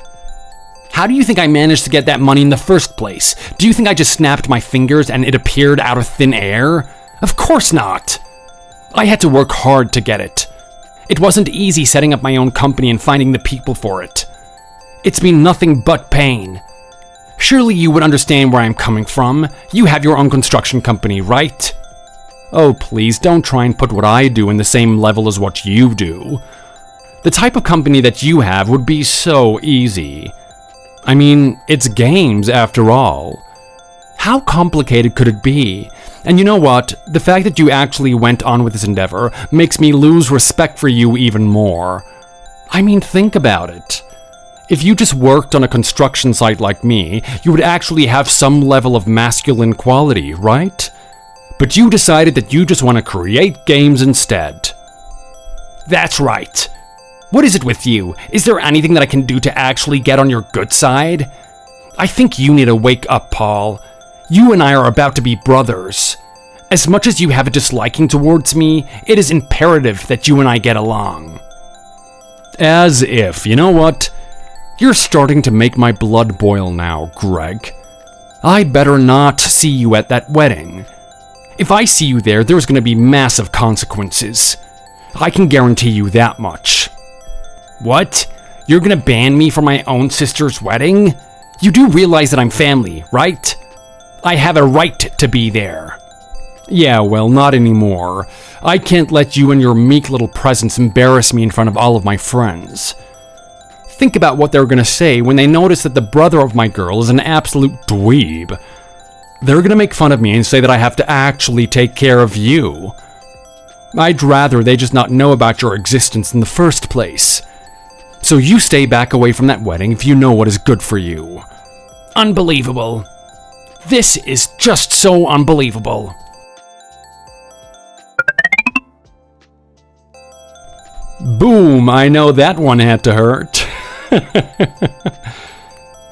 How do you think I managed to get that money in the first place? Do you think I just snapped my fingers and it appeared out of thin air? Of course not. I had to work hard to get it. It wasn't easy setting up my own company and finding the people for it. It's been nothing but pain. Surely you would understand where I'm coming from. You have your own construction company, right? Oh, please don't try and put what I do in the same level as what you do. The type of company that you have would be so easy. I mean, it's games after all. How complicated could it be? And you know what? The fact that you actually went on with this endeavor makes me lose respect for you even more. I mean, think about it. If you just worked on a construction site like me, you would actually have some level of masculine quality, right? But you decided that you just want to create games instead. That's right. What is it with you? Is there anything that I can do to actually get on your good side? I think you need to wake up, Paul. You and I are about to be brothers. As much as you have a disliking towards me, it is imperative that you and I get along. As if, you know what? You're starting to make my blood boil now, Greg. I better not see you at that wedding. If I see you there, there's going to be massive consequences. I can guarantee you that much. What? You're gonna ban me from my own sister's wedding? You do realize that I'm family, right? I have a right to be there. Yeah, well, not anymore. I can't let you and your meek little presence embarrass me in front of all of my friends. Think about what they're gonna say when they notice that the brother of my girl is an absolute dweeb. They're gonna make fun of me and say that I have to actually take care of you. I'd rather they just not know about your existence in the first place. So you stay back away from that wedding if you know what is good for you. Unbelievable. This is just so unbelievable. Boom, I know that one had to hurt.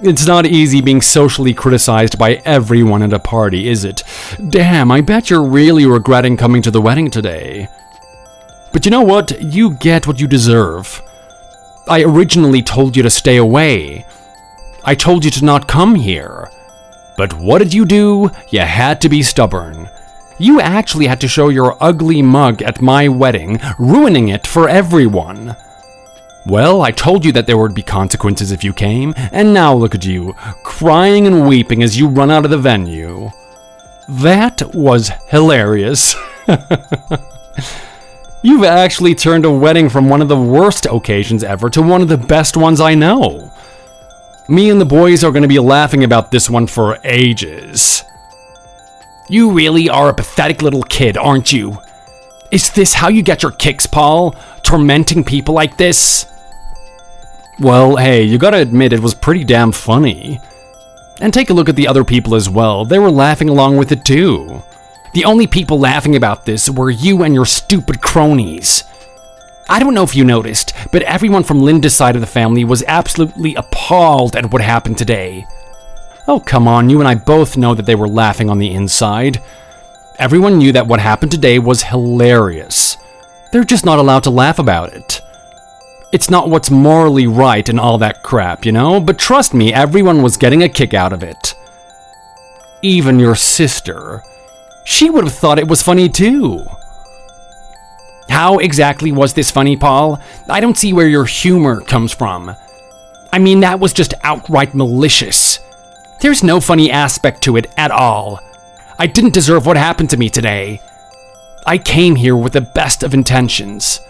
It's not easy being socially criticized by everyone at a party, is it? Damn, I bet you're really regretting coming to the wedding today. But you know what? You get what you deserve. I originally told you to stay away. I told you to not come here. But what did you do? You had to be stubborn. You actually had to show your ugly mug at my wedding, ruining it for everyone. Well, I told you that there would be consequences if you came, and now look at you, crying and weeping as you run out of the venue. That was hilarious. You've actually turned a wedding from one of the worst occasions ever to one of the best ones I know. Me and the boys are going to be laughing about this one for ages. You really are a pathetic little kid, aren't you? Is this how you get your kicks, Paul? Tormenting people like this? Well, hey, you gotta admit it was pretty damn funny. And take a look at the other people as well. They were laughing along with it too. The only people laughing about this were you and your stupid cronies. I don't know if you noticed, but everyone from Linda's side of the family was absolutely appalled at what happened today. Oh, come on, you and I both know that they were laughing on the inside. Everyone knew that what happened today was hilarious. They're just not allowed to laugh about it. It's not what's morally right and all that crap, you know? But trust me, everyone was getting a kick out of it. Even your sister. She would have thought it was funny too. How exactly was this funny, Paul? I don't see where your humor comes from. I mean, that was just outright malicious. There's no funny aspect to it at all. I didn't deserve what happened to me today. I came here with the best of intentions.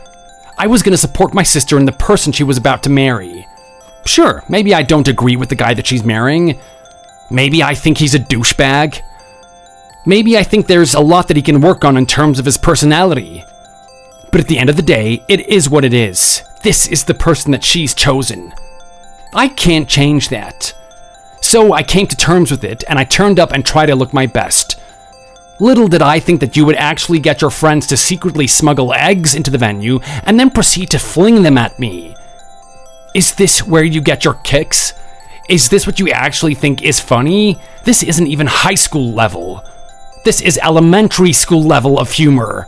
I was going to support my sister and the person she was about to marry. Sure, maybe I don't agree with the guy that she's marrying. Maybe I think he's a douchebag. Maybe I think there's a lot that he can work on in terms of his personality. But at the end of the day, it is what it is. This is the person that she's chosen. I can't change that. So I came to terms with it, and I turned up and tried to look my best. Little did I think that you would actually get your friends to secretly smuggle eggs into the venue and then proceed to fling them at me. Is this where you get your kicks? Is this what you actually think is funny? This isn't even high school level. This is elementary school level of humor.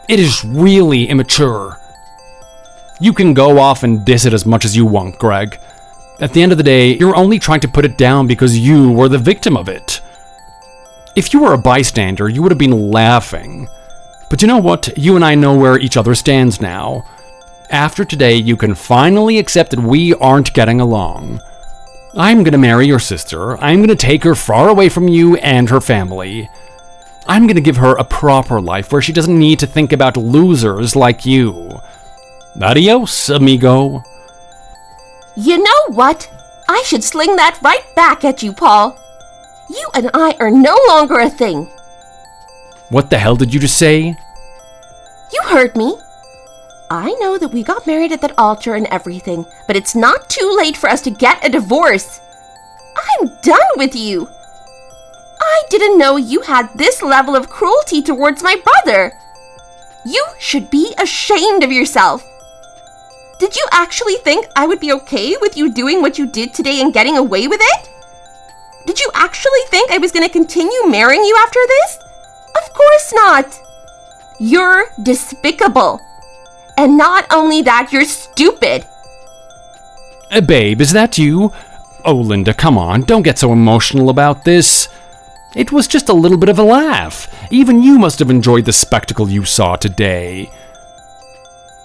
It is really immature. You can go off and diss it as much as you want, Greg. At the end of the day, you're only trying to put it down because you were the victim of it. If you were a bystander, you would have been laughing. But you know what? You and I know where each other stands now. After today, you can finally accept that we aren't getting along. I'm gonna marry your sister. I'm gonna take her far away from you and her family. I'm gonna give her a proper life where she doesn't need to think about losers like you. Adios, amigo. You know what? I should sling that right back at you, Paul. You and I are no longer a thing. What the hell did you just say? You heard me. I know that we got married at that altar and everything, but it's not too late for us to get a divorce. I'm done with you. I didn't know you had this level of cruelty towards my brother. You should be ashamed of yourself. Did you actually think I would be okay with you doing what you did today and getting away with it? Did you actually think I was going to continue marrying you after this? Of course not. You're despicable. And not only that, you're stupid. Babe, is that you? Oh, Linda, come on, don't get so emotional about this. It was just a little bit of a laugh. Even you must have enjoyed the spectacle you saw today.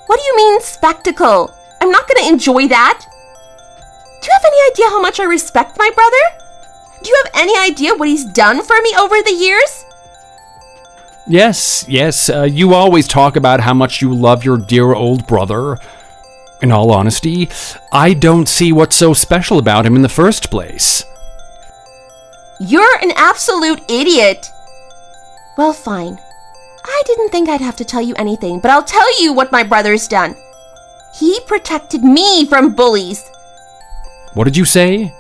What do you mean, spectacle? I'm not going to enjoy that. Do you have any idea how much I respect my brother? Do you have any idea what he's done for me over the years? Yes, you always talk about how much you love your dear old brother. In all honesty, I don't see what's so special about him in the first place. You're an absolute idiot. Well, fine. I didn't think I'd have to tell you anything, but I'll tell you what my brother's done. He protected me from bullies. What did you say?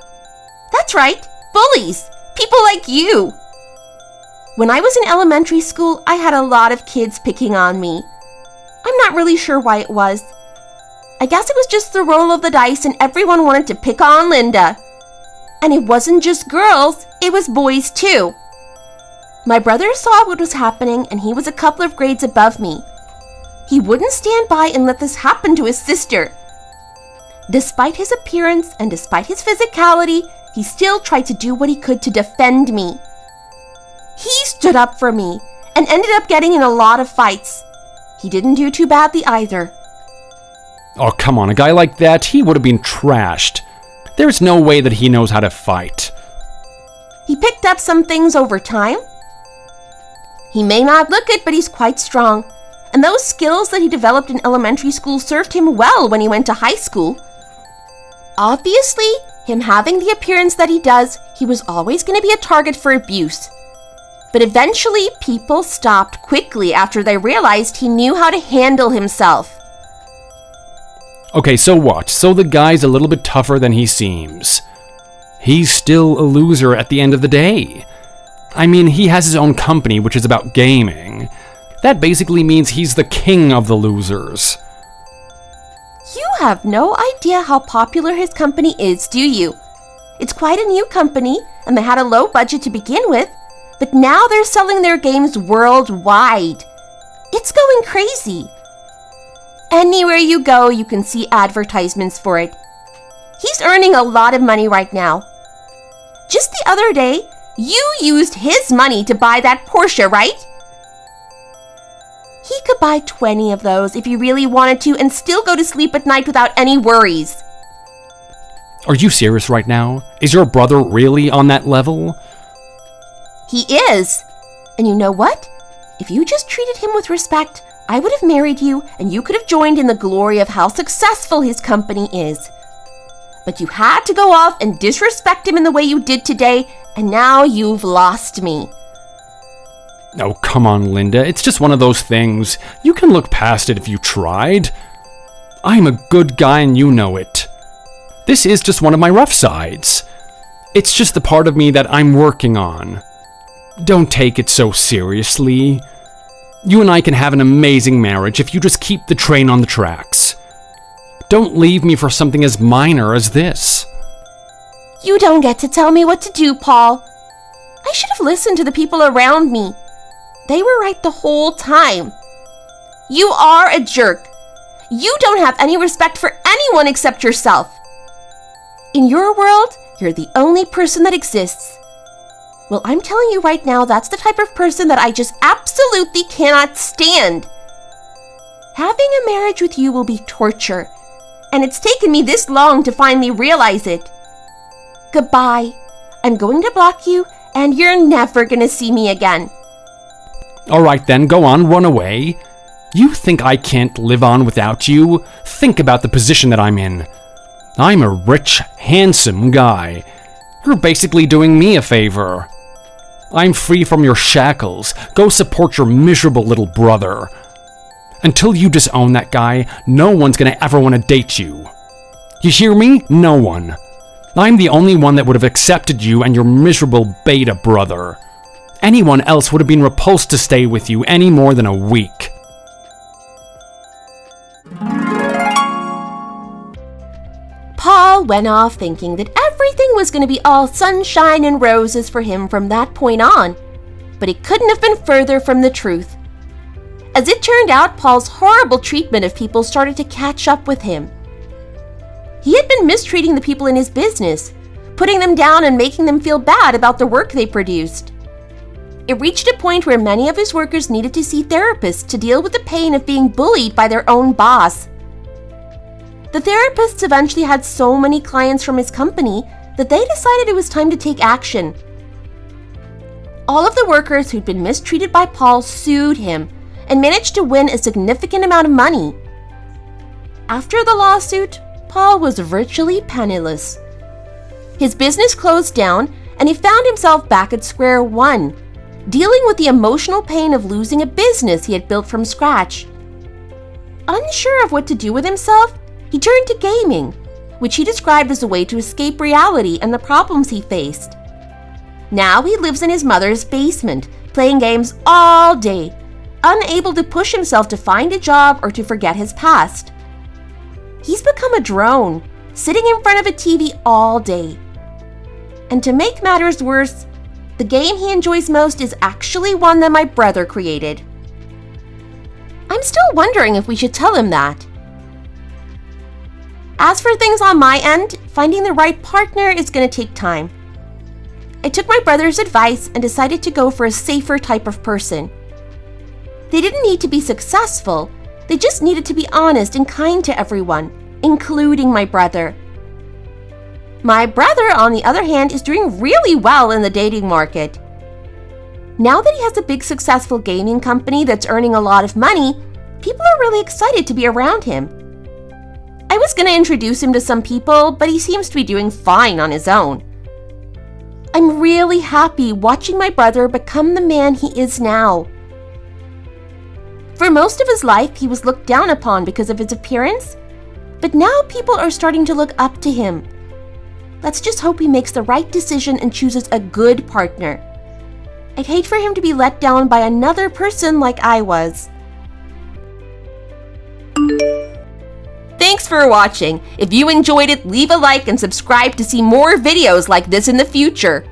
That's right, bullies. People like you. When I was in elementary school, I had a lot of kids picking on me. I'm not really sure why it was. I guess it was just the roll of the dice and everyone wanted to pick on Linda. And it wasn't just girls, it was boys too. My brother saw what was happening and he was a couple of grades above me. He wouldn't stand by and let this happen to his sister. Despite his appearance and despite his physicality, he still tried to do what he could to defend me. He stood up for me and ended up getting in a lot of fights. He didn't do too badly either. Oh, come on, a guy like that, he would have been trashed. There's no way that he knows how to fight. He picked up some things over time. He may not look it, but he's quite strong. And those skills that he developed in elementary school served him well when he went to high school. Obviously, him having the appearance that he does, he was always going to be a target for abuse. But eventually, people stopped quickly after they realized he knew how to handle himself. Okay, so what? So the guy's a little bit tougher than he seems. He's still a loser at the end of the day. I mean, he has his own company, which is about gaming. That basically means he's the king of the losers. You have no idea how popular his company is, do you? It's quite a new company, and they had a low budget to begin with, but now they're selling their games worldwide. It's going crazy. Anywhere you go, you can see advertisements for it. He's earning a lot of money right now. Just the other day, you used his money to buy that Porsche, right? He could buy 20 of those if he really wanted to and still go to sleep at night without any worries. Are you serious right now? Is your brother really on that level? He is. And you know what? If you just treated him with respect, I would have married you and you could have joined in the glory of how successful his company is. But you had to go off and disrespect him in the way you did today, and now you've lost me. Oh, come on, Linda. It's just one of those things. You can look past it if you tried. I'm a good guy and you know it. This is just one of my rough sides. It's just the part of me that I'm working on. Don't take it so seriously. You and I can have an amazing marriage if you just keep the train on the tracks. Don't leave me for something as minor as this. You don't get to tell me what to do, Paul. I should have listened to the people around me. They were right the whole time. You are a jerk. You don't have any respect for anyone except yourself. In your world, you're the only person that exists. Well, I'm telling you right now, that's the type of person that I just absolutely cannot stand. Having a marriage with you will be torture, and it's taken me this long to finally realize it. Goodbye. I'm going to block you, and you're never gonna see me again. Alright then, go on, run away. You think I can't live on without you? Think about the position that I'm in. I'm a rich, handsome guy. You're basically doing me a favor. I'm free from your shackles. Go support your miserable little brother. Until you disown that guy, no one's gonna ever want to date you. You hear me? No one. I'm the only one that would have accepted you and your miserable beta brother. Anyone else would have been repulsed to stay with you any more than a week. Paul went off thinking that everything was going to be all sunshine and roses for him from that point on, but it couldn't have been further from the truth. As it turned out, Paul's horrible treatment of people started to catch up with him. He had been mistreating the people in his business, putting them down and making them feel bad about the work they produced. It reached a point where many of his workers needed to see therapists to deal with the pain of being bullied by their own boss. The therapists eventually had so many clients from his company that they decided it was time to take action. All of the workers who'd been mistreated by Paul sued him and managed to win a significant amount of money. After the lawsuit, Paul was virtually penniless. His business closed down and he found himself back at square one, dealing with the emotional pain of losing a business he had built from scratch. Unsure of what to do with himself, he turned to gaming, which he described as a way to escape reality and the problems he faced. Now he lives in his mother's basement, playing games all day, unable to push himself to find a job or to forget his past. He's become a drone, sitting in front of a TV all day. And to make matters worse, the game he enjoys most is actually one that my brother created. I'm still wondering if we should tell him that. As for things on my end, finding the right partner is going to take time. I took my brother's advice and decided to go for a safer type of person. They didn't need to be successful, they just needed to be honest and kind to everyone, including my brother. My brother, on the other hand, is doing really well in the dating market. Now that he has a big successful gaming company that's earning a lot of money, people are really excited to be around him. I was going to introduce him to some people, but he seems to be doing fine on his own. I'm really happy watching my brother become the man he is now. For most of his life, he was looked down upon because of his appearance, but now people are starting to look up to him. Let's just hope he makes the right decision and chooses a good partner. I'd hate for him to be let down by another person like I was. Thanks for watching. If you enjoyed it, leave a like and subscribe to see more videos like this in the future.